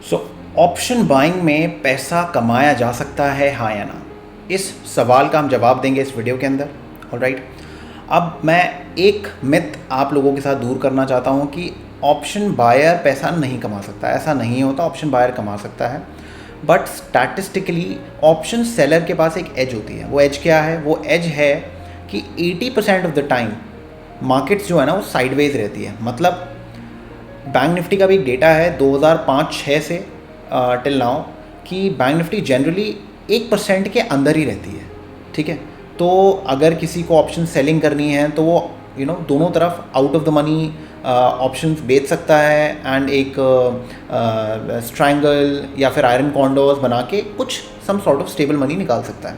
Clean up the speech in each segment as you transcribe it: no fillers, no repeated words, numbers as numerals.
So option buying में पैसा कमाया जा सकता है, हाँ या ना? इस सवाल का हम जवाब देंगे इस वीडियो के अंदर। ऑलराइट, अब मैं एक मिथ आप लोगों के साथ दूर करना चाहता हूँ कि ऑप्शन बायर पैसा नहीं कमा सकता। ऐसा नहीं होता, ऑप्शन बायर कमा सकता है, बट स्टैटिस्टिकली ऑप्शन सेलर के पास एक एज होती है। वो एज क्या है? वो एज है कि 80% ऑफ द टाइम मार्केट्स जो है ना वो साइडवेज रहती है। मतलब बैंक निफ्टी का भी एक डेटा है 2005-06 से टिल नाउ कि बैंक निफ्टी जनरली 1% के अंदर ही रहती है। ठीक है, तो अगर किसी को ऑप्शन सेलिंग करनी है तो वो दोनों तरफ out of the money options बेच सकता है एंड एक स्ट्रैंगल या फिर आयरन कॉन्डोर्स बना के कुछ some sort of stable money निकाल सकता है।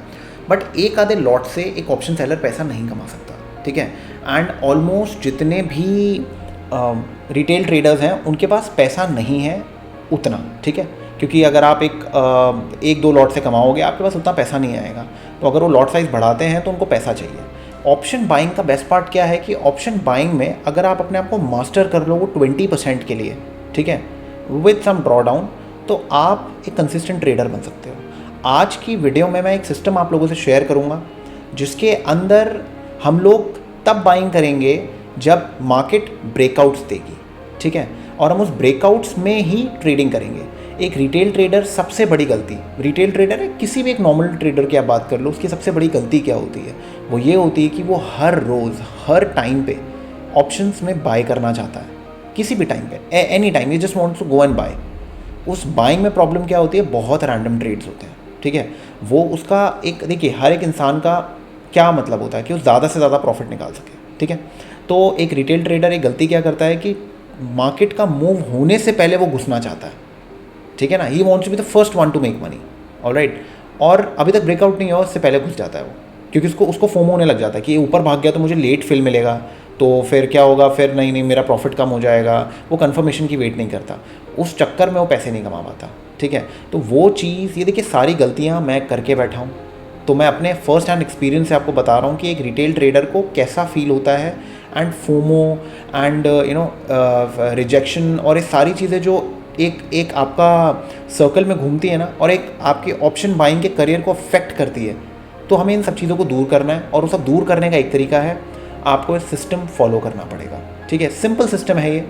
बट एक आधे लॉट से एक ऑप्शन सेलर पैसा नहीं कमा सकता। ठीक है, एंड ऑलमोस्ट जितने भी रिटेल ट्रेडर्स हैं उनके पास पैसा नहीं है उतना। ठीक है, क्योंकि अगर आप एक दो लॉट से कमाओगे आपके पास उतना पैसा नहीं आएगा। तो अगर वो लॉट साइज़ बढ़ाते हैं तो उनको पैसा चाहिए। ऑप्शन बाइंग का बेस्ट पार्ट क्या है कि ऑप्शन बाइंग में अगर आप अपने आप को मास्टर कर लो वो 20% के लिए, ठीक है, विथ सम ड्रॉ डाउन, तो आप एक कंसिस्टेंट ट्रेडर बन सकते हो। आज की वीडियो में मैं एक सिस्टम आप लोगों से शेयर करूँगा जिसके अंदर हम लोग तब बाइंग करेंगे जब मार्केट ब्रेकआउट्स देगी। ठीक है, और हम उस ब्रेकआउट्स में ही ट्रेडिंग करेंगे। एक रिटेल ट्रेडर सबसे बड़ी गलती, रिटेल ट्रेडर है किसी भी एक नॉर्मल ट्रेडर की आप बात कर लो, उसकी सबसे बड़ी गलती क्या होती है? वो ये होती है कि वो हर रोज़ हर टाइम पे ऑप्शंस में बाय करना चाहता है। किसी भी टाइम पे, any time, you just wants to go and buy. उस बाइंग में प्रॉब्लम क्या होती है? बहुत रैंडम ट्रेड्स होते हैं। ठीक है, वो उसका एक, देखिए, हर एक इंसान का क्या मतलब होता है कि वो ज़्यादा से ज़्यादा प्रॉफिट निकाल सके। ठीक है, तो एक रिटेल ट्रेडर एक गलती क्या करता है कि मार्केट का मूव होने से पहले वो घुसना चाहता है। ठीक है ना, he wants to be the first one to make money. Alright, और अभी तक ब्रेकआउट नहीं हुआ उससे पहले घुस जाता है वो, क्योंकि उसको फोमो होने लग जाता है कि ये ऊपर भाग गया तो मुझे लेट फिल मिलेगा, तो फिर क्या होगा, फिर नहीं मेरा प्रॉफिट कम हो जाएगा। वो कंफर्मेशन की वेट नहीं करता, उस चक्कर में वो पैसे नहीं कमा पाता। ठीक है, तो वो चीज़, ये देखिए सारी गलतियाँ मैं करके बैठा हूँ, तो मैं अपने फर्स्ट हैंड एक्सपीरियंस से आपको बता रहा हूँ कि एक रिटेल ट्रेडर को कैसा फील होता है, एंड फोमो एंड रिजेक्शन और ये सारी चीज़ें जो एक आपका सर्कल में घूमती है ना, और एक आपके ऑप्शन बाइंग के करियर को अफेक्ट करती है। तो हमें इन सब चीज़ों को दूर करना है, और वो सब दूर करने का एक तरीका है, आपको एक सिस्टम फॉलो करना पड़ेगा। ठीक है, सिंपल सिस्टम है ये।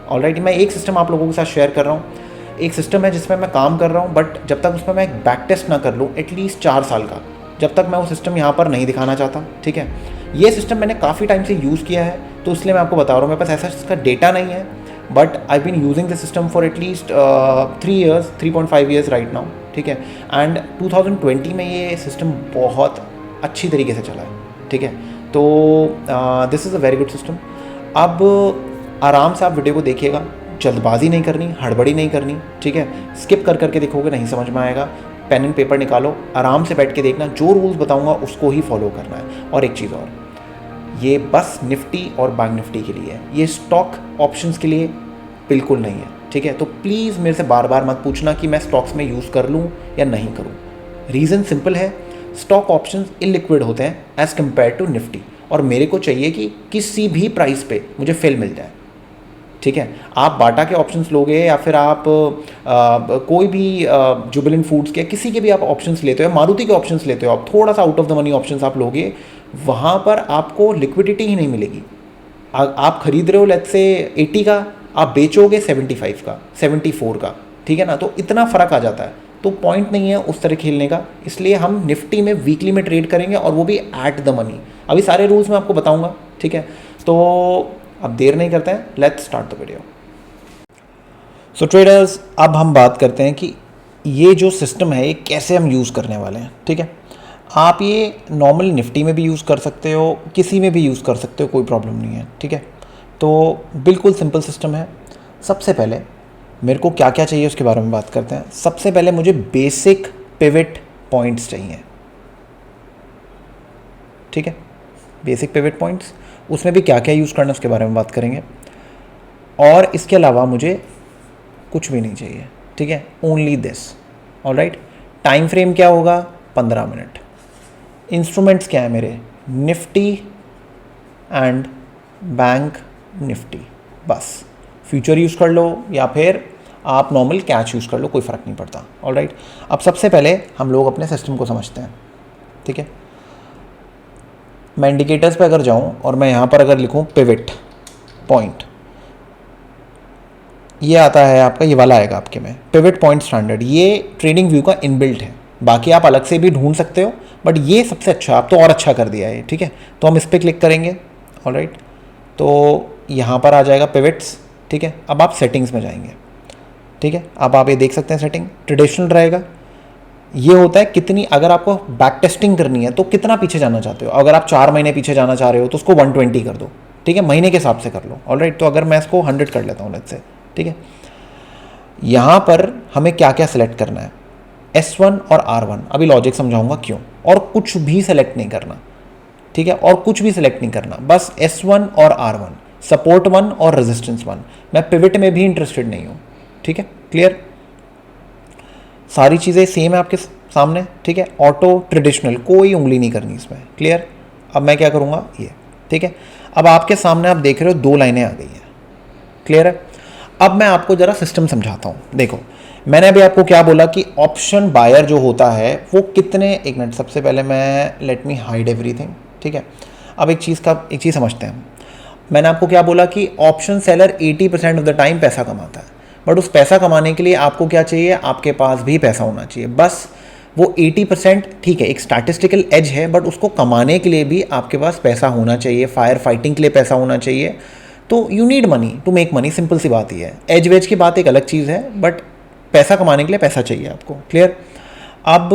ऑलराइट, मैं एक सिस्टम आप लोगों के साथ शेयर कर रहा हूँ। एक सिस्टम है जिसमें मैं काम कर रहा हूँ, बट जब तक उसमें मैं एक बैक टेस्ट ना कर लूँ एटलीस्ट 4 साल का, जब तक मैं वो सिस्टम यहाँ पर नहीं दिखाना चाहता। ठीक है, ये सिस्टम मैंने काफ़ी टाइम से यूज़ किया है, तो इसलिए मैं आपको बता रहा हूँ। मेरे पास ऐसा इसका डेटा नहीं है, but I been using the system for at least 3.5 years right now. ठीक है, एंड 2020 में ये सिस्टम बहुत अच्छी तरीके से चला है। ठीक है, तो this is a very good system. अब आराम से आप वीडियो को देखिएगा, जल्दबाजी नहीं करनी, हड़बड़ी नहीं करनी। ठीक है, स्किप कर करके देखोगे नहीं समझ में आएगा। पेन एंड पेपर निकालो, आराम से बैठ के देखना, जो रूल्स बताऊंगा उसको ही फॉलो करना है। और एक चीज़ और, ये बस निफ्टी और बैंक निफ्टी के लिए है, ये स्टॉक ऑप्शंस के लिए बिल्कुल नहीं है। ठीक है, तो प्लीज़ मेरे से बार बार मत पूछना कि मैं स्टॉक्स में यूज़ कर लूँ या नहीं करूँ। रीज़न सिंपल है, स्टॉक ऑप्शंस इलिक्विड होते हैं एज़ कम्पेयर टू निफ्टी, और मेरे को चाहिए कि किसी भी प्राइस पे मुझे फिल मिल जाए। ठीक है, आप बाटा के ऑप्शंस लोगे या फिर आप कोई भी जुबिलेंट फूड्स के किसी के भी आप ऑप्शंस लेते हो, मारुति के ऑप्शंस लेते हो, आप थोड़ा सा out of the money options आप लोगे, वहाँ पर आपको लिक्विडिटी ही नहीं मिलेगी। आप खरीद रहे हो लेट्स से 80 का, आप बेचोगे 75 का, 74 का। ठीक है ना, तो इतना फ़र्क आ जाता है, तो पॉइंट नहीं है उस तरह खेलने का। इसलिए हम निफ्टी में वीकली में ट्रेड करेंगे, और वो भी एट द मनी। अभी सारे रूल्स मैं आपको बताऊंगा। ठीक है, तो अब देर नहीं करते हैं, let's start the video. So traders, अब हम बात करते हैं कि ये जो सिस्टम है ये कैसे हम यूज़ करने वाले हैं। ठीक है, आप ये नॉर्मल निफ्टी में भी यूज़ कर सकते हो, किसी में भी यूज़ कर सकते हो, कोई प्रॉब्लम नहीं है। ठीक है, तो बिल्कुल सिंपल सिस्टम है। सबसे पहले मेरे को क्या क्या चाहिए उसके बारे में बात करते हैं। सबसे पहले मुझे बेसिक पिवट पॉइंट्स चाहिए। ठीक है, बेसिक पिवट पॉइंट्स, उसमें भी क्या क्या यूज़ करना है उसके बारे में बात करेंगे। और इसके अलावा मुझे कुछ भी नहीं चाहिए। ठीक है, only this. Alright, time frame क्या होगा? 15 मिनट। इंस्ट्रूमेंट्स क्या है मेरे? Nifty and bank Nifty. बस फ्यूचर यूज़ कर लो, या फिर आप नॉर्मल कैच यूज़ कर लो, कोई फ़र्क नहीं पड़ता। ऑलराइट, अब सबसे पहले हम लोग अपने सिस्टम को समझते हैं। ठीक है, मैं इंडिकेटर्स पे अगर जाऊं और मैं यहाँ पर अगर लिखूँ पिवट पॉइंट, ये आता है आपका, ये वाला आएगा आपके में पिवट पॉइंट स्टैंडर्ड। ये ट्रेडिंग व्यू का इनबिल्ट है, बाकी आप अलग से भी ढूंढ सकते हो, बट ये सबसे अच्छा, आप तो और अच्छा कर दिया है। ठीक है, तो हम इस पर क्लिक करेंगे। ऑलराइट, तो यहाँ पर आ जाएगा पिवट्स। ठीक है, अब आप सेटिंग्स में जाएंगे। ठीक है, अब आप ये देख सकते हैं सेटिंग ट्रेडिशनल रहेगा। ये होता है कितनी, अगर आपको बैक टेस्टिंग करनी है तो कितना पीछे जाना चाहते हो। अगर आप 4 महीने पीछे जाना चाह रहे हो तो उसको 120 कर दो। ठीक है, महीने के हिसाब से कर लो। ऑलराइट, तो अगर मैं इसको 100 कर लेता हूँ लेट्स से। ठीक है, यहाँ पर हमें क्या क्या सेलेक्ट करना है, S1 और R1, अभी लॉजिक समझाऊंगा क्यों। और कुछ भी सेलेक्ट नहीं करना। ठीक है, और कुछ भी सिलेक्ट नहीं करना, बस S1 और R1, सपोर्ट 1 और रेजिस्टेंस 1। मैं पिवट में भी इंटरेस्टेड नहीं हूँ। ठीक है, क्लियर, सारी चीज़ें सेम है आपके सामने। ठीक है, ऑटो ट्रेडिशनल, कोई उंगली नहीं करनी इसमें। क्लियर, अब मैं क्या करूँगा ये। ठीक है, अब आपके सामने आप देख रहे हो 2 लाइनें आ गई हैं। क्लियर है, अब मैं आपको ज़रा सिस्टम समझाता हूँ। देखो, मैंने अभी आपको क्या बोला कि ऑप्शन बायर जो होता है वो कितने, एक मिनट, सबसे पहले मैं लेट मी हाइड एवरीथिंग। ठीक है, अब एक चीज़ समझते हैं। मैंने आपको क्या बोला कि option seller 80% of the time पैसा कमाता है, बट उस पैसा कमाने के लिए आपको क्या चाहिए, आपके पास भी पैसा होना चाहिए। बस वो 80% ठीक है, एक स्टैटिस्टिकल एज है, बट उसको कमाने के लिए भी आपके पास पैसा होना चाहिए। फायर फाइटिंग के लिए पैसा होना चाहिए। तो you need money to make money, simple सी बात ही है। एज वेज की बात एक अलग चीज़ है, बट पैसा कमाने के लिए पैसा चाहिए आपको। क्लियर, अब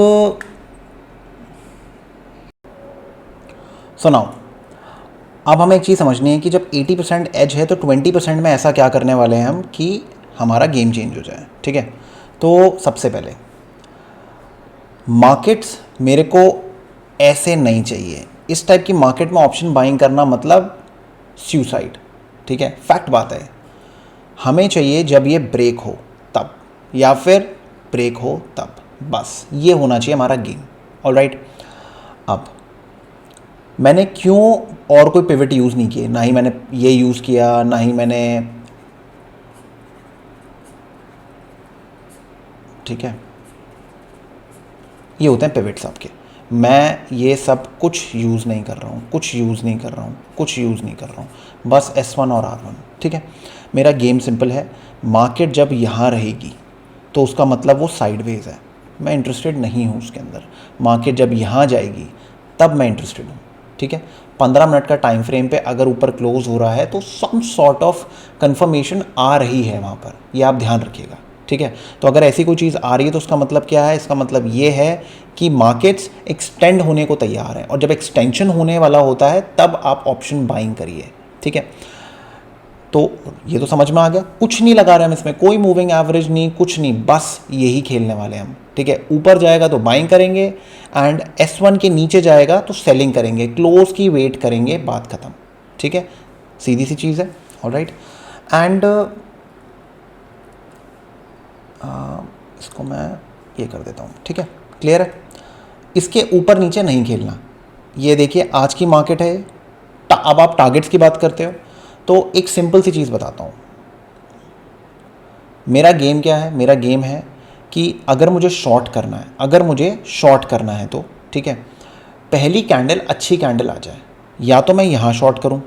सुनाओ, अब हमें एक चीज़ समझनी है कि जब 80% एज है तो 20% में ऐसा क्या करने वाले हैं हम कि हमारा गेम चेंज हो जाए। ठीक है, तो सबसे पहले मार्केट्स मेरे को ऐसे नहीं चाहिए। इस टाइप की मार्केट में ऑप्शन बाइंग करना मतलब सुसाइड। ठीक है, फैक्ट बात है। हमें चाहिए जब ये ब्रेक हो तब, या फिर ब्रेक हो तब, बस ये होना चाहिए हमारा गेम। ऑलराइट, अब मैंने क्यों और कोई पिवट यूज़ नहीं किए, ना ही मैंने ये यूज़ किया, ना ही मैंने, ठीक है, ये होते हैं पिवट्स आपके। मैं ये सब कुछ यूज़ नहीं कर रहा हूँ, कुछ यूज़ नहीं कर रहा हूँ, कुछ यूज़ नहीं कर रहा हूँ, बस S1 और R1। ठीक है, मेरा गेम सिंपल है। मार्केट जब यहाँ रहेगी तो उसका मतलब वो साइडवेज है, मैं इंटरेस्टेड नहीं हूँ उसके अंदर। मार्केट जब यहाँ जाएगी तब मैं इंटरेस्टेड हूँ। ठीक है, 15 मिनट का टाइम फ्रेम पे अगर ऊपर क्लोज हो रहा है तो सम सॉर्ट ऑफ कंफर्मेशन आ रही है वहाँ पर, ये आप ध्यान रखिएगा। ठीक है, तो अगर ऐसी कोई चीज़ आ रही है तो उसका मतलब क्या है, इसका मतलब ये है कि मार्केट्स एक्सटेंड होने को तैयार है, और जब एक्सटेंशन होने वाला होता है तब आप ऑप्शन बाइंग करिए। ठीक है, तो ये तो समझ में आ गया। कुछ नहीं लगा रहे हम इसमें, कोई मूविंग एवरेज नहीं, कुछ नहीं, बस यही खेलने वाले हम। ठीक है, ऊपर जाएगा तो बाइंग करेंगे, एंड S1 के नीचे जाएगा तो सेलिंग करेंगे, क्लोज की वेट करेंगे, बात खत्म। ठीक है, सीधी सी चीज़ है। ऑलराइट, एंड इसको मैं ये कर देता हूँ। ठीक है, क्लियर है, इसके ऊपर नीचे नहीं खेलना। ये देखिए आज की मार्केट है। अब आप टारगेट्स की बात करते हो तो एक सिंपल सी चीज़ बताता हूँ। मेरा गेम क्या है, मेरा गेम है कि अगर मुझे शॉर्ट करना है, अगर मुझे शॉर्ट करना है तो ठीक है, पहली कैंडल अच्छी कैंडल आ जाए, या तो मैं यहाँ शॉर्ट करूँ,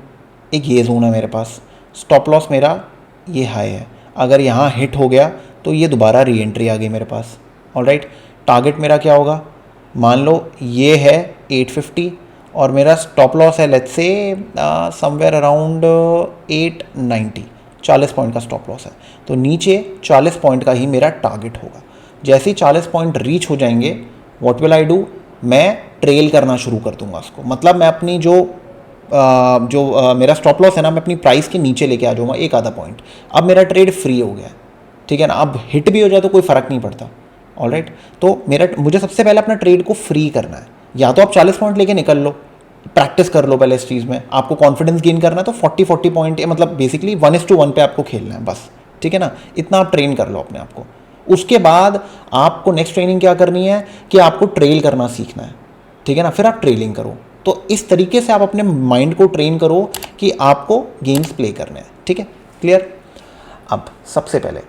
एक ये जोन है मेरे पास, स्टॉप लॉस मेरा ये हाई है, अगर यहाँ हिट हो गया तो ये दोबारा री एंट्री आ गई मेरे पास। ऑलराइट, टारगेट मेरा क्या होगा, मान लो ये है 850 और मेरा स्टॉप लॉस है let's say somewhere around 890, 40 point का स्टॉप लॉस है, तो नीचे 40 पॉइंट का ही मेरा टारगेट होगा। जैसे ही 40 पॉइंट रीच हो जाएंगे, व्हाट विल आई डू, मैं ट्रेल करना शुरू कर दूंगा उसको। मतलब मैं अपनी मेरा स्टॉप लॉस है ना, मैं अपनी प्राइस के नीचे लेके आ जाऊँगा एक आधा पॉइंट। अब मेरा ट्रेड फ्री हो गया, ठीक है ना, अब हिट भी हो जाए तो कोई फ़र्क नहीं पड़ता। ऑलराइट, तो मुझे सबसे पहले अपना ट्रेड को फ्री करना है। या तो आप 40 पॉइंट लेके निकल लो, प्रैक्टिस कर लो पहले इस चीज़ में, आपको कॉन्फिडेंस गेन करना है तो 40 पॉइंट, मतलब बेसिकली 1:1 पे आपको खेलना है बस। ठीक है ना, इतना आप ट्रेन कर लो अपने आप को। उसके बाद आपको नेक्स्ट ट्रेनिंग क्या करनी है कि आपको ट्रेल करना सीखना है। ठीक है ना, फिर आप ट्रेलिंग करो। तो इस तरीके से आप अपने माइंड को ट्रेन करो कि आपको गेम्स प्ले करने हैं। ठीक है, क्लियर। अब सबसे पहले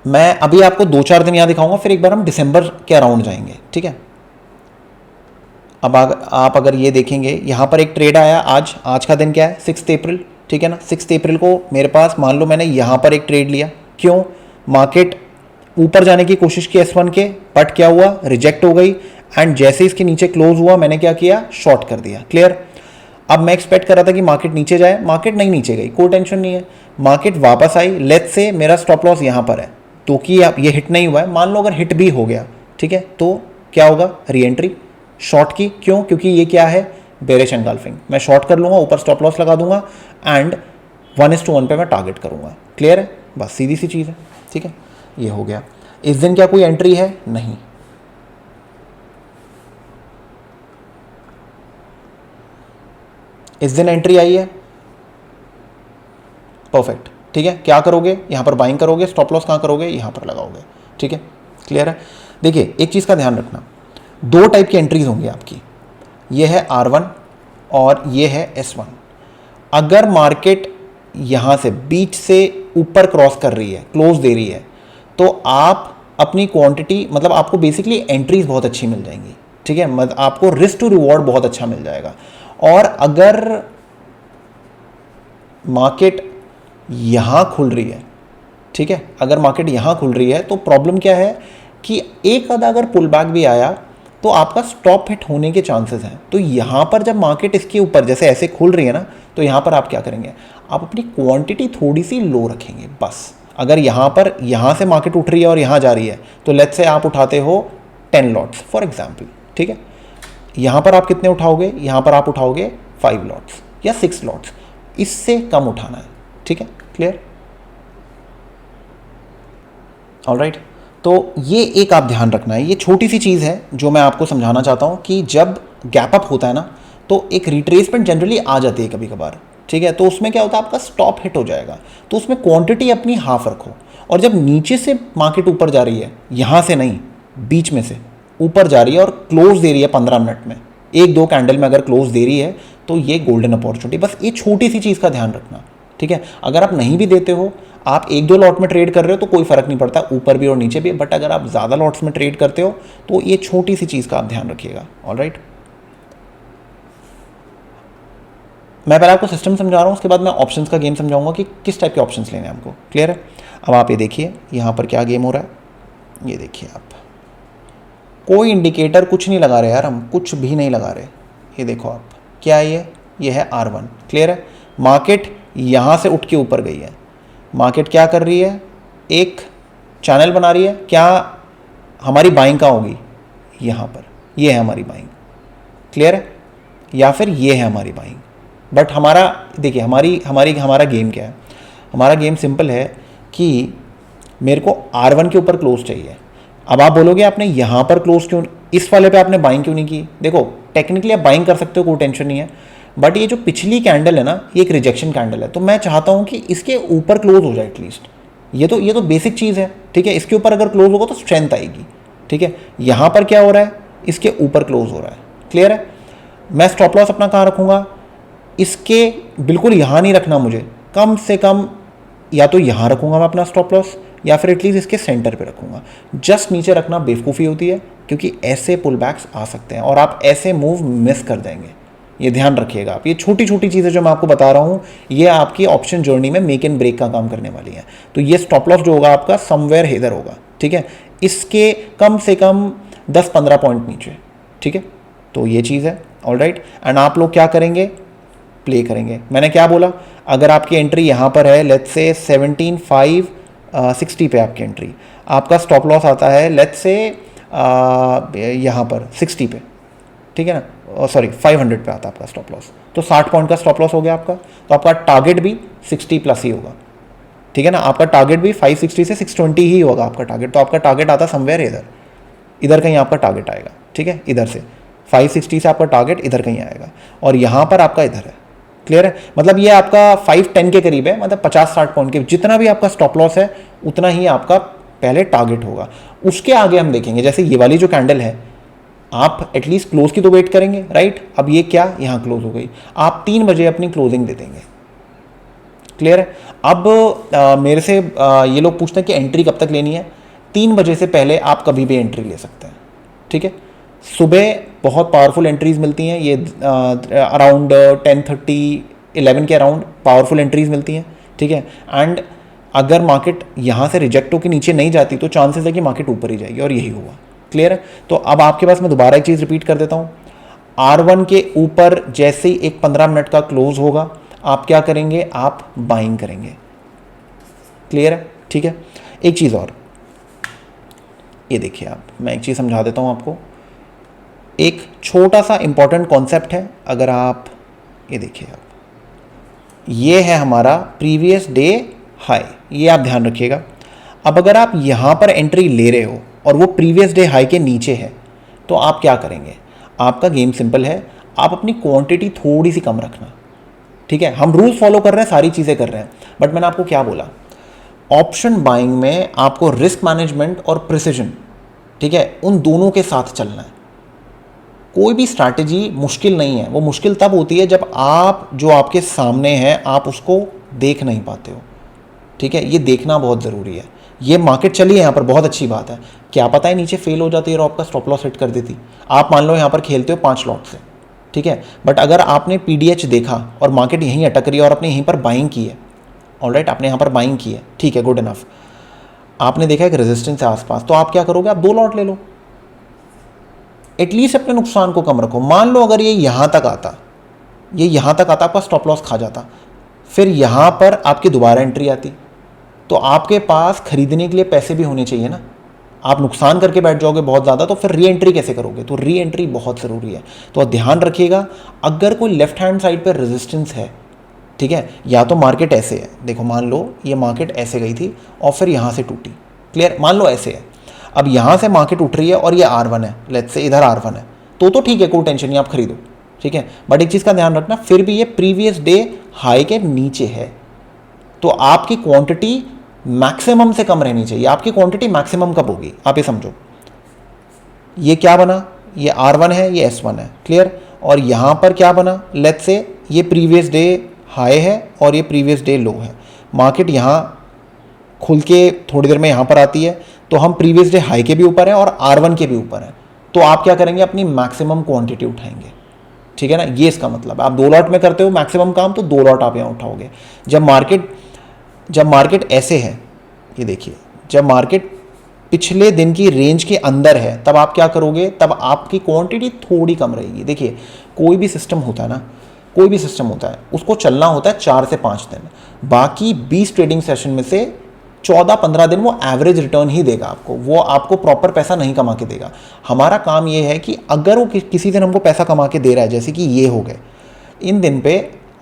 मैं अभी आपको 2-4 दिन यहाँ दिखाऊंगा, फिर एक बार हम दिसंबर के अराउंड जाएंगे, ठीक है। अब आप अगर ये देखेंगे, यहाँ पर एक ट्रेड आया आज का दिन क्या है, 6 अप्रैल, ठीक है ना। 6 अप्रैल को मेरे पास मान लो मैंने यहाँ पर एक ट्रेड लिया, क्यों, मार्केट ऊपर जाने की कोशिश की S1 के, बट क्या हुआ, रिजेक्ट हो गई, एंड जैसे इसके नीचे क्लोज हुआ मैंने क्या किया, शॉर्ट कर दिया, क्लियर। अब मैं एक्सपेक्ट कर रहा था कि मार्केट नीचे जाए, मार्केट नहीं नीचे गई, कोई टेंशन नहीं है, मार्केट वापस आई, लेट्स से मेरा स्टॉप लॉस यहाँ पर है, तो कि अब ये हिट नहीं हुआ है, मान लो अगर हिट भी हो गया, ठीक है, तो क्या होगा, री एंट्री शॉर्ट की, क्यों, क्योंकि ये क्या है, बेरिश एनगल्फिंग, मैं शॉर्ट कर लूंगा, ऊपर स्टॉप लॉस लगा दूंगा, एंड 1:1 पे मैं टारगेट करूंगा, क्लियर है, बस सीधी सी चीज़ है, ठीक है। ये हो गया। इस दिन क्या कोई एंट्री है, नहीं, इस दिन एंट्री आई है, परफेक्ट, ठीक है। क्या करोगे, यहाँ पर बाइंग करोगे, स्टॉप लॉस कहाँ करोगे, यहाँ पर लगाओगे, ठीक है, क्लियर है। देखिए एक चीज़ का ध्यान रखना, 2 टाइप की एंट्रीज होंगी आपकी, ये है R1 और ये है S1। अगर मार्केट यहाँ से बीच से ऊपर क्रॉस कर रही है, क्लोज दे रही है, तो आप अपनी क्वांटिटी, मतलब आपको बेसिकली एंट्रीज बहुत अच्छी मिल जाएंगी, ठीक है, मतलब आपको रिस्क टू रिवॉर्ड बहुत अच्छा मिल जाएगा। और अगर मार्केट यहाँ खुल रही है, ठीक है, अगर मार्केट यहाँ खुल रही है तो प्रॉब्लम क्या है कि एक आधा अगर पुल बैक भी आया तो आपका स्टॉप हिट होने के चांसेस हैं। तो यहाँ पर जब मार्केट इसके ऊपर जैसे ऐसे खुल रही है ना, तो यहाँ पर आप क्या करेंगे, आप अपनी क्वांटिटी थोड़ी सी लो रखेंगे बस। अगर यहाँ पर यहाँ से मार्केट उठ रही है और यहाँ जा रही है, तो लेट्स से आप उठाते हो 10 लॉट्स फॉर एग्जाम्पल, ठीक है, यहाँ पर आप कितने उठाओगे, यहाँ पर आप उठाओगे 5 लॉट्स या 6 लॉट्स, इससे कम उठाना है, ठीक है, क्लियर, ऑलराइट। तो ये एक आप ध्यान रखना है, ये छोटी सी चीज़ है जो मैं आपको समझाना चाहता हूँ कि जब गैप अप होता है ना, तो एक रिट्रेसमेंट जनरली आ जाती है कभी कभार, ठीक है, तो उसमें क्या होता है, आपका स्टॉप हिट हो जाएगा, तो उसमें क्वांटिटी अपनी हाफ रखो। और जब नीचे से मार्केट ऊपर जा रही है, यहाँ से नहीं, बीच में से ऊपर जा रही है और क्लोज दे रही है 15 मिनट में, 1-2 कैंडल में अगर क्लोज दे रही है, तो ये गोल्डन अपॉर्चुनिटी, बस ये छोटी सी चीज़ का ध्यान रखना, ठीक है। अगर आप नहीं भी देते हो, आप 1-2 लॉट में ट्रेड कर रहे हो तो कोई फर्क नहीं पड़ता, ऊपर भी और नीचे भी, बट अगर आप ज़्यादा लॉट्स में ट्रेड करते हो तो ये छोटी सी चीज़ का आप ध्यान रखिएगा, ऑलराइट। मैं पहले आपको सिस्टम समझा रहा हूँ, उसके बाद मैं ऑप्शंस का गेम समझाऊंगा कि किस टाइप के ऑप्शंस लेने हैं हमको, क्लियर है। अब आप ये देखिए यहाँ पर क्या गेम हो रहा है, ये देखिए आप, कोई इंडिकेटर कुछ नहीं लगा रहे यार, हम कुछ भी नहीं लगा रहे, ये देखो आप, क्या है ये है R1, क्लियर है। मार्केट यहाँ से उठ के ऊपर गई है, मार्केट क्या कर रही है, एक चैनल बना रही है, क्या हमारी बाइंग कहाँ होगी, यहाँ पर, ये है हमारी बाइंग, क्लियर है, या फिर ये है हमारी बाइंग। बट हमारा देखिए, हमारा गेम क्या है, हमारा गेम सिंपल है कि मेरे को R1 के ऊपर क्लोज चाहिए। अब आप बोलोगे आपने यहाँ पर क्लोज क्यों, इस वाले पे आपने बाइंग क्यों नहीं की, देखो टेक्निकली आप बाइंग कर सकते हो, कोई टेंशन नहीं है, बट ये जो पिछली कैंडल है ना, ये एक रिजेक्शन कैंडल है, तो मैं चाहता हूँ कि इसके ऊपर क्लोज हो जाए एटलीस्ट, ये तो बेसिक चीज़ है, ठीक है। इसके ऊपर अगर क्लोज होगा तो स्ट्रेंथ आएगी, ठीक है। यहाँ पर क्या हो रहा है, इसके ऊपर क्लोज हो रहा है, क्लियर है। मैं स्टॉप लॉस अपना कहाँ रखूँगा, इसके बिल्कुल यहाँ नहीं रखना मुझे, कम से कम या तो यहाँ रखूँगा मैं अपना स्टॉप लॉस, या फिर एटलीस्ट इसके सेंटर पे रखूँगा। जस्ट नीचे रखना बेवकूफ़ी होती है, क्योंकि ऐसे पुल बैक्स आ सकते हैं और आप ऐसे मूव मिस कर जाएंगे, ये ध्यान रखिएगा आप। ये छोटी छोटी चीज़ें जो मैं आपको बता रहा हूँ, ये आपकी ऑप्शन जर्नी में मेक एंड ब्रेक का काम करने वाली है। तो ये स्टॉप लॉस जो होगा आपका समवेयर इधर होगा, ठीक है, इसके कम से कम 10-15 पॉइंट नीचे, ठीक है। तो ये चीज़ है, ऑलराइट। एंड आप लोग क्या करेंगे, प्ले करेंगे। मैंने क्या बोला, अगर आपकी एंट्री यहाँ पर है, लेट्स से 17,560 पे आपकी एंट्री, आपका स्टॉप लॉस आता है लेट्स से यहाँ पर 60 पे, ठीक है ना, सॉरी 500 पे आता है आपका स्टॉप लॉस, तो 60 पॉइंट का स्टॉप लॉस हो गया आपका। तो आपका टारगेट भी 60 प्लस ही होगा, ठीक है ना, आपका टारगेट भी 560 से 620 ही होगा आपका टारगेट। तो आपका टारगेट आता समवेयर इधर कहीं आपका टारगेट आएगा, ठीक है, इधर से 560 से आपका टारगेट इधर कहीं आएगा, और यहाँ पर आपका इधर है, क्लियर है। मतलब ये आपका 510 के करीब है, मतलब 50-60 पॉइंट के, जितना भी आपका स्टॉप लॉस है उतना ही आपका पहले टारगेट होगा। उसके आगे हम देखेंगे, जैसे ये वाली जो कैंडल है, आप एटलीस्ट क्लोज की तो वेट करेंगे, राइट। अब ये क्या, यहाँ क्लोज हो गई, आप 3 बजे अपनी क्लोजिंग दे देंगे, क्लियर है। अब मेरे से ये लोग पूछते हैं कि एंट्री कब तक लेनी है। 3 बजे से पहले आप कभी भी एंट्री ले सकते हैं, ठीक है। सुबह बहुत पावरफुल एंट्रीज मिलती हैं, ये अराउंड 10:30 11 के अराउंड पावरफुल एंट्रीज मिलती हैं, ठीक है। एंड अगर मार्केट यहाँ से रिजेक्ट होकर नीचे नहीं जाती तो चांसेस है कि मार्केट ऊपर ही जाएगी, और यही हुआ। क्लियर है। तो अब आपके पास मैं दोबारा एक चीज़ रिपीट कर देता हूँ। R1 के ऊपर जैसे ही एक 15 मिनट का क्लोज होगा, आप क्या करेंगे, आप बाइंग करेंगे। क्लियर है, ठीक है। एक चीज़ और, ये देखिए आप, मैं एक चीज़ समझा देता हूँ आपको। एक छोटा सा इंपॉर्टेंट कॉन्सेप्ट है, अगर आप ये देखिए आप, ये है हमारा प्रीवियस डे हाई, ये आप ध्यान रखिएगा। अब अगर आप यहाँ पर एंट्री ले रहे हो और वो प्रीवियस डे हाई के नीचे है, तो आप क्या करेंगे। आपका गेम सिंपल है, आप अपनी क्वांटिटी थोड़ी सी कम रखना, ठीक है। हम रूल्स फॉलो कर रहे हैं, सारी चीज़ें कर रहे हैं, बट मैंने आपको क्या बोला, ऑप्शन बाइंग में आपको रिस्क मैनेजमेंट और प्रिसिजन, ठीक है, उन दोनों के साथ चलना है। कोई भी स्ट्रैटेजी मुश्किल नहीं है, वो मुश्किल तब होती है जब आप जो आपके सामने है आप उसको देख नहीं पाते हो, ठीक है। ये देखना बहुत ज़रूरी है। ये मार्केट चली है यहाँ पर, बहुत अच्छी बात है, क्या पता है नीचे फेल हो जाती है और आपका स्टॉप लॉस हिट कर देती। आप मान लो यहाँ पर खेलते हो 5 लॉट से, ठीक है, बट अगर आपने PDH देखा और मार्केट यहीं अटक रही है और आपने यहीं पर बाइंग की है, ऑलराइट, आपने यहाँ पर बाइंग की है, ठीक है, गुड इनफ। आपने देखा एक रेजिस्टेंस है आसपास, तो आप क्या करोगे, आप 2 लॉट ले लो, एटलीस्ट अपने नुकसान को कम रखो। मान लो अगर ये यहाँ तक आता, ये यहाँ तक आता, आपका स्टॉप लॉस खा जाता, फिर यहाँ पर आपकी दोबारा एंट्री आती, तो आपके पास खरीदने के लिए पैसे भी होने चाहिए ना। आप नुकसान करके बैठ जाओगे बहुत ज़्यादा, तो फिर री एंट्री कैसे करोगे। तो री एंट्री बहुत ज़रूरी है। तो ध्यान रखिएगा, अगर कोई लेफ्ट हैंड साइड पर रेजिस्टेंस है, ठीक है, या तो मार्केट ऐसे है, देखो मान लो ये मार्केट ऐसे गई थी और फिर यहाँ से टूटी, क्लियर, मान लो ऐसे है, अब यहाँ से मार्केट उठ रही है और ये R1 है, लेट्स से इधर R1 है, तो ठीक है, कोई टेंशन नहीं, आप खरीदो, ठीक है। बट एक चीज़ का ध्यान रखना, फिर भी ये प्रीवियस डे हाई के नीचे है, तो आपकी क्वांटिटी मैक्सिमम से कम रहनी चाहिए। आपकी क्वांटिटी मैक्सिमम कब होगी, आप ये समझो, ये क्या बना, ये R1 है, ये S1 है, क्लियर, और यहाँ पर क्या बना, लेट्स से ये प्रीवियस डे हाई है और ये प्रीवियस डे लो है। मार्केट यहाँ खुल के थोड़ी देर में यहाँ पर आती है, तो हम प्रीवियस डे हाई के भी ऊपर हैं और R1 के भी ऊपर हैं, तो आप क्या करेंगे, अपनी मैक्सिमम क्वांटिटी उठाएंगे, ठीक है ना। ये इसका मतलब है, आप 2 लॉट में करते हो मैक्सिमम काम, तो 2 लॉट आप यहाँ उठाओगे। जब मार्केट ऐसे है, ये देखिए, जब मार्केट पिछले दिन की रेंज के अंदर है, तब आप क्या करोगे, तब आपकी क्वांटिटी थोड़ी कम रहेगी। देखिए, कोई भी सिस्टम होता है ना, कोई भी सिस्टम होता है, उसको चलना होता है 4 से 5 दिन, बाकी 20 ट्रेडिंग सेशन में से 14-15 दिन वो एवरेज रिटर्न ही देगा आपको, वो आपको प्रॉपर पैसा नहीं कमा के देगा। हमारा काम ये है कि अगर वो किसी दिन हमको पैसा कमा के दे रहा है, जैसे कि ये हो गए, इन दिन पे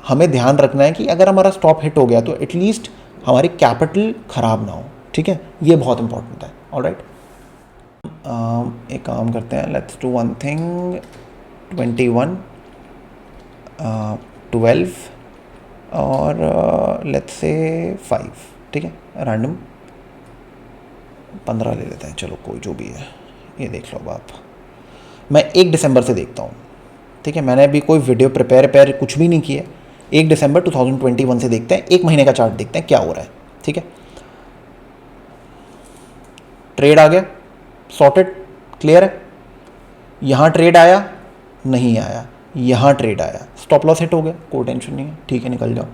हमें ध्यान रखना है कि अगर हमारा स्टॉप हिट हो गया तो एटलीस्ट हमारी कैपिटल ख़राब ना हो, ठीक है, ये बहुत इंपॉर्टेंट है। ऑलराइट, एक काम करते हैं, लेट्स डू वन थिंग, 21 12 और लेट्स से 5, ठीक है, रैंडम 15 ले लेते हैं, चलो कोई जो भी है, ये देख लो आप। मैं 1 दिसंबर से देखता हूँ, ठीक है, मैंने अभी कोई वीडियो प्रिपेयर कुछ भी नहीं किया। 1 दिसंबर 2021 से देखते हैं, 1 महीने का चार्ट देखते हैं क्या हो रहा है, ठीक है। ट्रेड आ गया, सॉर्टेड, क्लियर है। यहाँ ट्रेड आया, नहीं आया, यहाँ ट्रेड आया, स्टॉप लॉस हिट हो गया, कोई टेंशन नहीं है, ठीक है, निकल जाओ,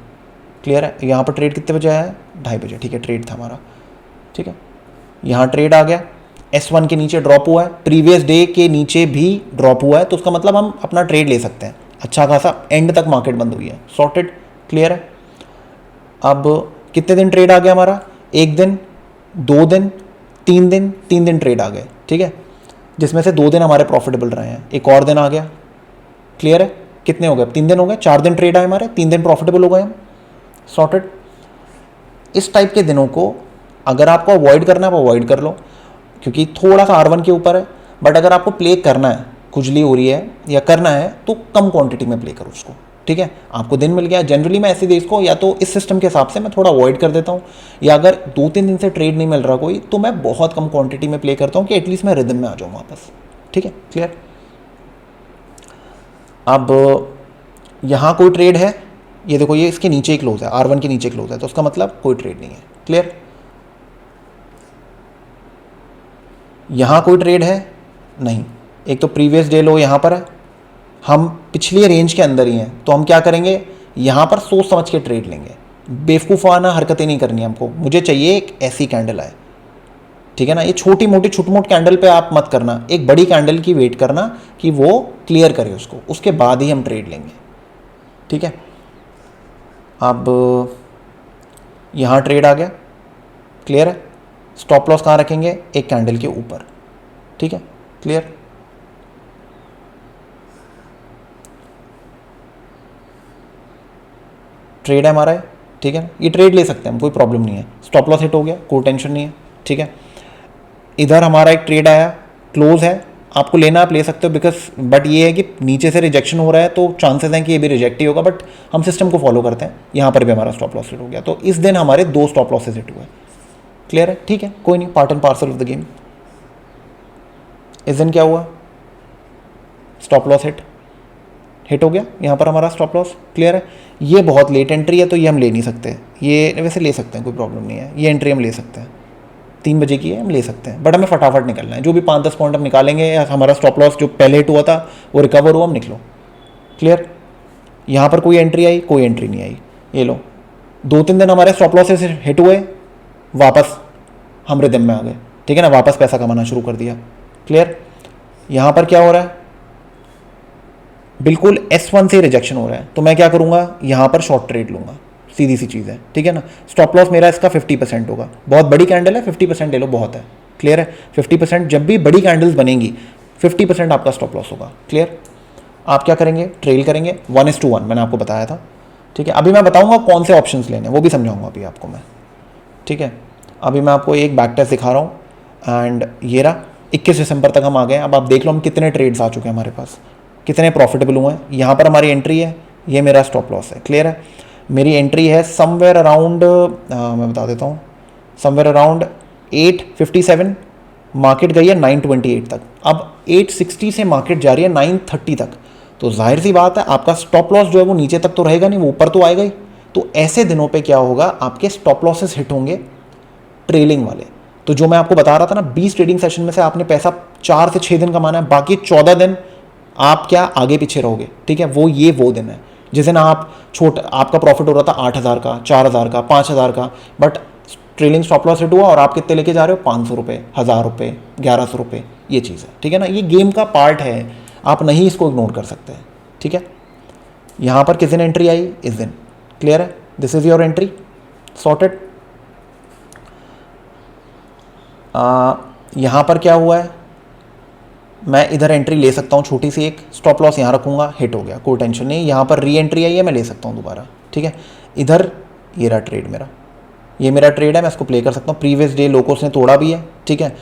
क्लियर है। यहाँ पर ट्रेड कितने बजे आया है, 2:30 बजे, ठीक है, ट्रेड था हमारा, ठीक है। यहाँ ट्रेड आ गया, S1 के नीचे ड्रॉप हुआ है, प्रीवियस डे के नीचे भी ड्रॉप हुआ है, तो उसका मतलब हम अपना ट्रेड ले सकते हैं, अच्छा खासा एंड तक मार्केट बंद हुई है, सॉर्टेड, क्लियर है। अब कितने दिन ट्रेड आ गया हमारा, 1 दिन, 2 दिन, 3 दिन, 3 दिन ट्रेड आ गए, ठीक है, जिसमें से 2 दिन हमारे प्रॉफिटेबल रहे हैं, एक और दिन आ गया, क्लियर है। कितने हो गए, 3 दिन हो गए, 4 दिन ट्रेड आए हमारे, 3 दिन प्रॉफिटेबल हो गए हम, सॉर्टेड। इस टाइप के दिनों को अगर आपको अवॉइड करना है, आप अवॉइड कर लो, क्योंकि थोड़ा सा R1 के ऊपर है, बट अगर आपको प्ले करना है, खुजली हो रही है या करना है, तो कम क्वांटिटी में प्ले करो उसको, ठीक है। आपको दिन मिल गया, जनरली मैं ऐसे देश को या तो इस सिस्टम के हिसाब से मैं थोड़ा अवॉइड कर देता हूँ, या अगर 2-3 दिन से ट्रेड नहीं मिल रहा कोई, तो मैं बहुत कम क्वांटिटी में प्ले करता हूँ कि एटलीस्ट मैं रिदम में आ जाऊँ वापस, ठीक है, क्लियर। अब यहाँ कोई ट्रेड है, ये देखो ये इसके नीचे ही क्लोज है, R1 के नीचे क्लोज है, तो उसका मतलब कोई ट्रेड नहीं है। क्लियर? यहाँ कोई ट्रेड है नहीं, एक तो प्रीवियस डे लो यहाँ पर है, हम पिछली रेंज के अंदर ही हैं, तो हम क्या करेंगे यहाँ पर सोच समझ के ट्रेड लेंगे, बेवकूफ़ाना हरकतें नहीं करनी हमको। मुझे चाहिए एक ऐसी कैंडल आए, ठीक है ना। ये छोटी मोटी छुटमुट कैंडल पे आप मत करना, एक बड़ी कैंडल की वेट करना कि वो क्लियर करे उसको, उसके बाद ही हम ट्रेड लेंगे, ठीक है। अब यहाँ ट्रेड आ गया, क्लियर है। स्टॉप लॉस कहाँ रखेंगे? एक कैंडल के ऊपर, ठीक है, क्लियर। ट्रेड है हमारा, ठीक है, ये ट्रेड ले सकते हैं हम, कोई प्रॉब्लम नहीं है। स्टॉप लॉस हिट हो गया, कोई टेंशन नहीं है, ठीक है। इधर हमारा एक ट्रेड आया, क्लोज है, आपको लेना आप ले सकते हो, बिकॉज बट ये है कि नीचे से रिजेक्शन हो रहा है तो चांसेस हैं कि ये भी रिजेक्ट ही होगा, बट हम सिस्टम को फॉलो करते हैं। यहाँ पर भी हमारा स्टॉप लॉस हिट हो गया, तो इस दिन हमारे 2 स्टॉप लॉसेज हिट हुए। क्लियर है, ठीक है, कोई नहीं, part and parcel of the game. इस दिन क्या हुआ? स्टॉप लॉस हिट हो गया, यहाँ पर हमारा स्टॉप लॉस। क्लियर है। ये बहुत लेट एंट्री है तो ये हम ले नहीं सकते, ये वैसे ले सकते हैं, कोई प्रॉब्लम नहीं है, ये एंट्री हम ले सकते हैं, 3 बजे की है, हम ले सकते हैं, बट हमें फटाफट निकलना है। जो भी 5-10 पॉइंट हम निकालेंगे, हमारा स्टॉप लॉस जो पहले हिट हुआ था वो रिकवर हुआ, हम निकलो। क्लियर। यहाँ पर कोई एंट्री आई? कोई एंट्री नहीं आई। ये लो, 2-3 दिन हमारे स्टॉप लॉसेस हिट हुए, वापस हम रिदम में आ गए, ठीक है ना, वापस पैसा कमाना शुरू कर दिया। क्लियर। यहाँ पर क्या हो रहा है? बिल्कुल S1 से रिजेक्शन हो रहा है, तो मैं क्या करूँगा, यहाँ पर शॉर्ट ट्रेड लूँगा, सीधी सी चीज़ है, ठीक है ना। स्टॉप लॉस मेरा इसका 50% होगा, बहुत बड़ी कैंडल है, 50% ले लो, बहुत है। क्लियर है। 50%, जब भी बड़ी कैंडल्स बनेंगी 50% आपका स्टॉप लॉस होगा। क्लियर। आप क्या करेंगे? ट्रेल करेंगे 1:1, मैंने आपको बताया था, ठीक है। अभी मैं बताऊँगा कौन से ऑप्शंस लेने, वो भी समझाऊँगा अभी आपको मैं, ठीक है। अभी मैं आपको एक बैक टेस्ट दिखा रहा हूँ, एंड ये रहा 21 दिसंबर तक हम आ गए। अब आप देख लो हम कितने ट्रेड्स आ चुके हैं हमारे पास, कितने प्रॉफिटेबल हुए हैं। यहाँ पर हमारी एंट्री है, ये मेरा स्टॉप लॉस है। क्लियर है। मेरी एंट्री है समवेयर अराउंड, मैं बता देता हूँ, समवेयर अराउंड 857, मार्केट गई है 928 तक। अब 860 से मार्केट जा रही है 930 तक, तो जाहिर सी बात है आपका स्टॉप लॉस जो है वो नीचे तक तो रहेगा नहीं, वो ऊपर तो आएगा ही। तो ऐसे दिनों पे क्या होगा, आपके स्टॉप लॉसेस हिट होंगे ट्रेलिंग वाले। तो जो मैं आपको बता रहा था ना, 20 ट्रेडिंग सेशन में से आपने पैसा 4 से 6 दिन कमाना है, बाकी 14 दिन आप क्या आगे पीछे रहोगे, ठीक है। वो दिन है जिस दिन आपका प्रॉफिट हो रहा था 8,000 का, 4,000 का, 5,000 का, but trailing stop loss hit हुआ और आप कितने लेके जा रहे हो? 500 रुपये, 1,000 रुपये, 1100 रुपये। ये चीज़ है, ठीक है ना, ये गेम का पार्ट है, आप नहीं इसको इग्नोर कर सकते हैं, ठीक है। यहाँ पर किस दिन एंट्री आई? इस दिन। क्लियर है। This is your entry, sorted. यहाँ पर क्या हुआ है, मैं इधर एंट्री ले सकता हूँ छोटी सी, एक स्टॉप लॉस यहाँ रखूँगा, हिट हो गया, कोई टेंशन नहीं। यहाँ पर री एंट्री आई है, मैं ले सकता हूँ दोबारा, ठीक है। इधर ये रहा ट्रेड मेरा, ये मेरा ट्रेड है, मैं इसको प्ले कर सकता हूँ। प्रीवियस डे लोकोस ने तोड़ा भी है, ठीक है।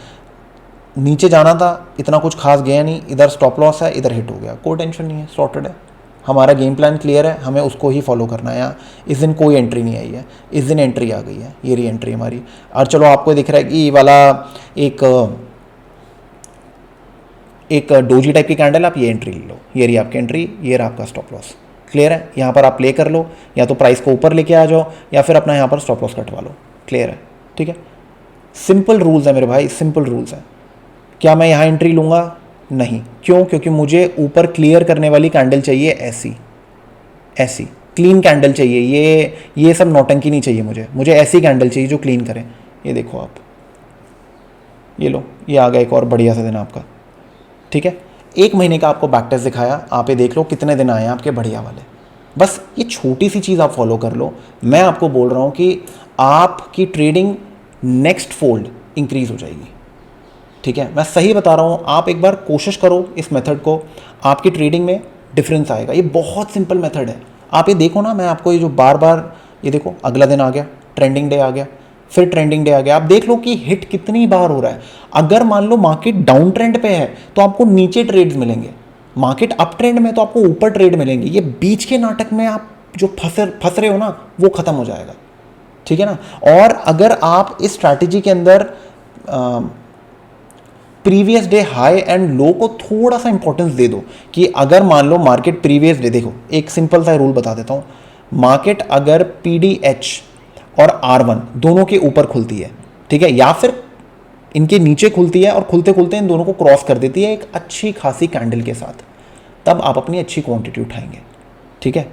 नीचे जाना था, इतना कुछ खास गया नहीं, इधर स्टॉप लॉस है, इधर हिट हो गया, कोई टेंशन नहीं है, सॉर्टेड है। हमारा गेम प्लान क्लियर है, हमें उसको ही फॉलो करना है। यहाँ इस दिन कोई एंट्री नहीं आई है, इस दिन एंट्री आ गई है, ये री एंट्री हमारी। और चलो आपको दिख रहा है कि ये वाला एक डोजी टाइप की कैंडल, आप ये एंट्री ले लो, ये रही आपकी एंट्री, ये रहा आपका स्टॉप लॉस। क्लियर है। यहाँ पर आप प्ले कर लो, या तो प्राइस को ऊपर लेके आ जाओ या फिर अपना यहाँ पर स्टॉप लॉस कटवा लो। क्लियर है, ठीक है। सिंपल रूल्स है मेरे भाई, सिंपल रूल्स है। क्या मैं यहाँ एंट्री लूँगा? नहीं। क्यों? क्योंकि मुझे ऊपर क्लियर करने वाली कैंडल चाहिए, ऐसी क्लीन कैंडल चाहिए। ये सब नौटंकी नहीं चाहिए मुझे ऐसी कैंडल चाहिए जो क्लीन करें। ये देखो आप, ये लो, ये आ गया एक और बढ़िया सा दिन आपका, ठीक है। 1 महीने का आपको बैक टेस्ट दिखाया, आप ये देख लो कितने दिन आए हैं आपके बढ़िया वाले। बस ये छोटी सी चीज़ आप फॉलो कर लो। मैं आपको बोल रहा हूँ कि आपकी ट्रेडिंग नेक्स्ट फोल्ड इंक्रीज हो जाएगी, ठीक है। मैं सही बता रहा हूँ, आप एक बार कोशिश करो इस मेथड को, आपकी ट्रेडिंग में डिफरेंस आएगा। ये बहुत सिंपल मेथड है। आप ये देखो ना, मैं आपको ये जो बार ये देखो, अगला दिन आ गया, ट्रेंडिंग डे आ गया, फिर ट्रेंडिंग डे आ गया। आप देख लो कि हिट कितनी बार हो रहा है। अगर मान लो मार्केट डाउन ट्रेंड पे है तो आपको नीचे ट्रेड्स मिलेंगे, मार्केट अप ट्रेंड में तो आपको ऊपर ट्रेड मिलेंगे। ये बीच के नाटक में आप जो फंस रहे हो ना, वो खत्म हो जाएगा, ठीक है ना। और अगर आप इस स्ट्रैटेजी के अंदर previous day high and low को थोड़ा सा इंपॉर्टेंस दे दो, कि अगर मान लो मार्केट प्रीवियस डे, देखो एक सिंपल सा रूल बता देता हूँ, मार्केट अगर PDH और R1 दोनों के ऊपर खुलती है, ठीक है, या फिर इनके नीचे खुलती है और खुलते खुलते इन दोनों को क्रॉस कर देती है एक अच्छी खासी कैंडल के साथ, तब आप अपनी अच्छी क्वांटिटी उठाएंगे, ठीक है।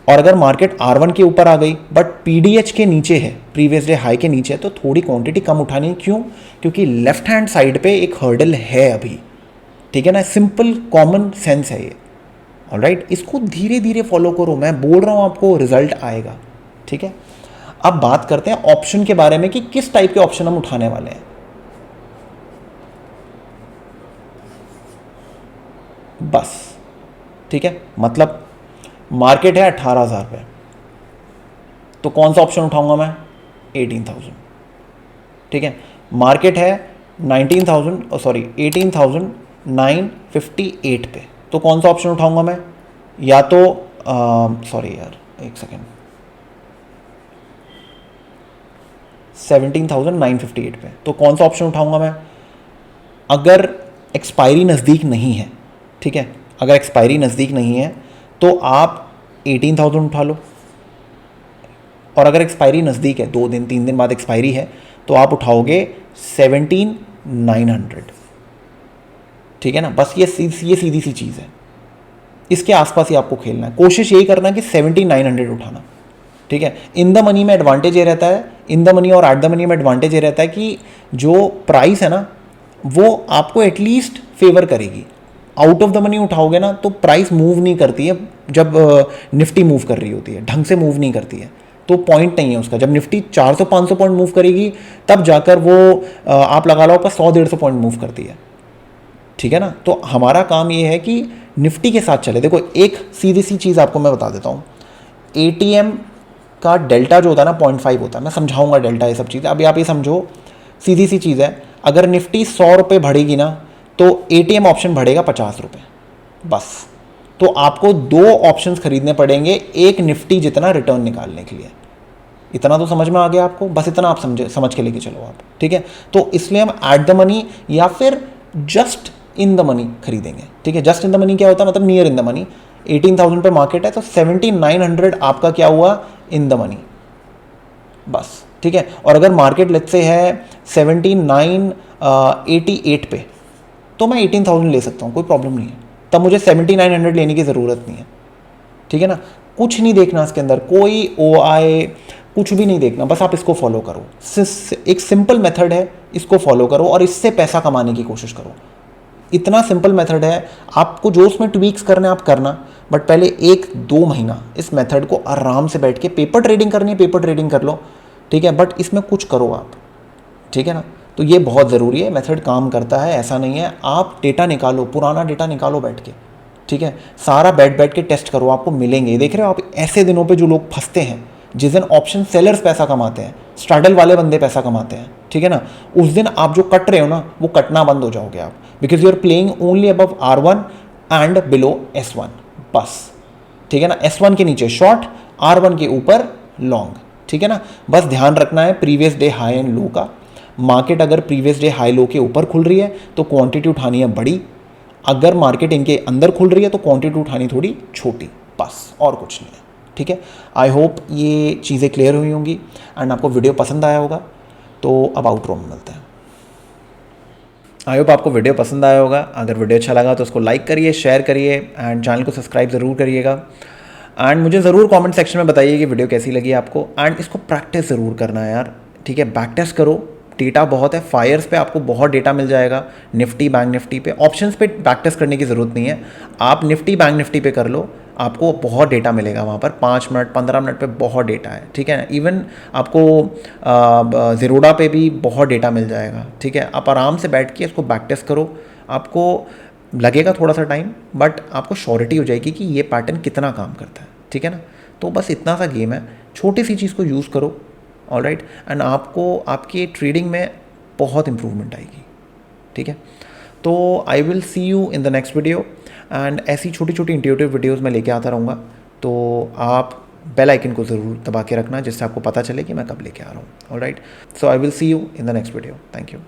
और अगर मार्केट R1 के ऊपर आ गई बट PDH के नीचे है, प्रीवियस डे हाई के नीचे है, तो थोड़ी क्वांटिटी कम उठानी है। क्यों? क्योंकि लेफ्ट हैंड साइड पे एक हर्डल है अभी, ठीक है ना। सिंपल कॉमन सेंस है ये, ऑलराइट। इसको धीरे धीरे फॉलो करो, मैं बोल रहा हूँ आपको रिजल्ट आएगा, ठीक है। अब बात करते हैं ऑप्शन के बारे में कि किस टाइप के ऑप्शन हम उठाने वाले हैं। बस, ठीक है, मतलब मार्केट है 18,000 पे, तो कौन सा ऑप्शन उठाऊंगा मैं? 18,000, ठीक है। मार्केट है 18,958 पे, तो कौन सा ऑप्शन उठाऊंगा मैं? या तो सॉरी यार, एक सेकेंड, 17,958 पे, तो कौन सा ऑप्शन उठाऊंगा मैं? अगर एक्सपायरी नज़दीक नहीं है, ठीक है, अगर एक्सपायरी नज़दीक नहीं है तो आप 18,000 उठा लो, और अगर एक्सपायरी नज़दीक है, 2 दिन 3 दिन बाद एक्सपायरी है, तो आप उठाओगे 17,900, ठीक है ना। बस ये सीधी सी चीज़ है, इसके आसपास ही आपको खेलना है। कोशिश यही करना कि 17,900 उठाना, ठीक है। इन द मनी में एडवांटेज ये रहता है, इन द मनी और एट द मनी में एडवांटेज ये रहता है कि जो प्राइस है ना वो आपको एटलीस्ट फेवर करेगी। आउट ऑफ द मनी उठाओगे ना तो प्राइस मूव नहीं करती है, जब निफ्टी मूव कर रही होती है ढंग से मूव नहीं करती है, तो पॉइंट नहीं है उसका। जब निफ्टी 400-500 पॉइंट मूव करेगी तब जाकर वो आप लगा लो आपका 100-150 पॉइंट मूव करती है, ठीक है ना। तो हमारा काम ये है कि निफ्टी के साथ चले। देखो एक सीधी सी चीज़ आपको मैं बता देता हूँ, ATM का डेल्टा जो होता है ना 0.5 होता है, मैं समझाऊंगा डेल्टा ये सब चीज़ें। अभी आप ये समझो, सीधी सी चीज़ है, अगर निफ्टी 100 रुपये बढ़ेगी ना तो ATM ऑप्शन बढ़ेगा 50 रुपये, बस। तो आपको 2 ऑप्शंस खरीदने पड़ेंगे एक निफ्टी जितना रिटर्न निकालने के लिए। इतना तो समझ में आ गया आपको, बस इतना आप समझ के लेके चलो आप, ठीक है। तो इसलिए हम एट द मनी या फिर जस्ट इन द मनी खरीदेंगे, ठीक है। जस्ट इन द मनी क्या होता है? मतलब नियर इन द मनी। 18,000 पे मार्केट है तो 17,900 आपका क्या हुआ? इन द मनी, बस, ठीक है। और अगर मार्केट लेट्स से है 17,988 पे, तो मैं 18,000 ले सकता हूँ, कोई प्रॉब्लम नहीं है। तब मुझे 17,900 लेने की ज़रूरत नहीं है, ठीक है ना। कुछ नहीं देखना इसके अंदर, कोई OI कुछ भी नहीं देखना, बस आप इसको फॉलो करो। एक सिंपल मेथड है, इसको फॉलो करो और इससे पैसा कमाने की कोशिश करो। इतना सिंपल मेथड है, आपको जो उसमें ट्वीक्स करना है आप करना, बट पहले 1-2 महीना इस मेथड को आराम से बैठ के, पेपर ट्रेडिंग करनी है पेपर ट्रेडिंग कर लो, ठीक है, बट इसमें कुछ करो आप, ठीक है ना। तो ये बहुत ज़रूरी है, मेथड काम करता है, ऐसा नहीं है। आप डेटा निकालो, पुराना डेटा निकालो बैठ के, ठीक है, सारा बैठ के टेस्ट करो, आपको मिलेंगे। देख रहे हो आप, ऐसे दिनों पे जो लोग फंसते हैं, जिस दिन ऑप्शन सेलर्स पैसा कमाते हैं, स्ट्रैडल वाले बंदे पैसा कमाते हैं, ठीक है ना, उस दिन आप जो कट रहे हो ना वो कटना बंद हो जाओगे आप, because you are playing only above R1 and below S1, बस, ठीक है ना। S1 के नीचे शॉर्ट, R1 के ऊपर लॉन्ग, ठीक है ना। बस ध्यान रखना है previous day high and low का। मार्केट अगर प्रीवियस डे हाई लो के ऊपर खुल रही है तो क्वांटिटी उठानी है बड़ी, अगर मार्केट इनके अंदर खुल रही है तो क्वांटिटी उठानी थोड़ी छोटी, बस, और कुछ नहीं है, ठीक है। आई होप ये चीज़ें क्लियर हुई होंगी एंड आपको वीडियो पसंद आया होगा। तो अब आउटरो में मिलते हैं। आई होप आपको वीडियो पसंद आया होगा। अगर वीडियो अच्छा लगा तो उसको लाइक करिए, शेयर करिए एंड चैनल को सब्सक्राइब ज़रूर करिएगा। एंड मुझे ज़रूर कमेंट सेक्शन में बताइए कि वीडियो कैसी लगी आपको, एंड इसको प्रैक्टिस ज़रूर करना है यार, ठीक है। बैक टेस्ट करो, डेटा बहुत है, फायर्स पे आपको बहुत डेटा मिल जाएगा, निफ्टी बैंक निफ्टी पे। ऑप्शंस पे बैक टेस्ट करने की ज़रूरत नहीं है, आप निफ्टी बैंक निफ्टी पे कर लो, आपको बहुत डेटा मिलेगा वहाँ पर। 5 मिनट 15 मिनट पे बहुत डेटा है, ठीक है। इवन आपको ज़ीरोडा पे भी बहुत डेटा मिल जाएगा, ठीक है। आप आराम से बैठ के इसको बैक टेस्ट करो, आपको लगेगा थोड़ा सा टाइम, बट आपको श्योरिटी हो जाएगी कि ये पैटर्न कितना काम करता है, ठीक है ना। तो बस इतना सा गेम है, छोटी सी चीज़ को यूज़ करो, ऑलराइट, एंड आपको आपकी ट्रेडिंग में बहुत इंप्रूवमेंट आएगी, ठीक है। तो I will see you in the next video, and ऐसी छोटी छोटी इंट्यूटिव वीडियोस मैं लेके आता रहूँगा। तो आप बेल आइकन को ज़रूर दबा के रखना, जिससे आपको पता चले कि मैं कब लेके आ रहा हूँ, alright. So I will see you in the next video. Thank you.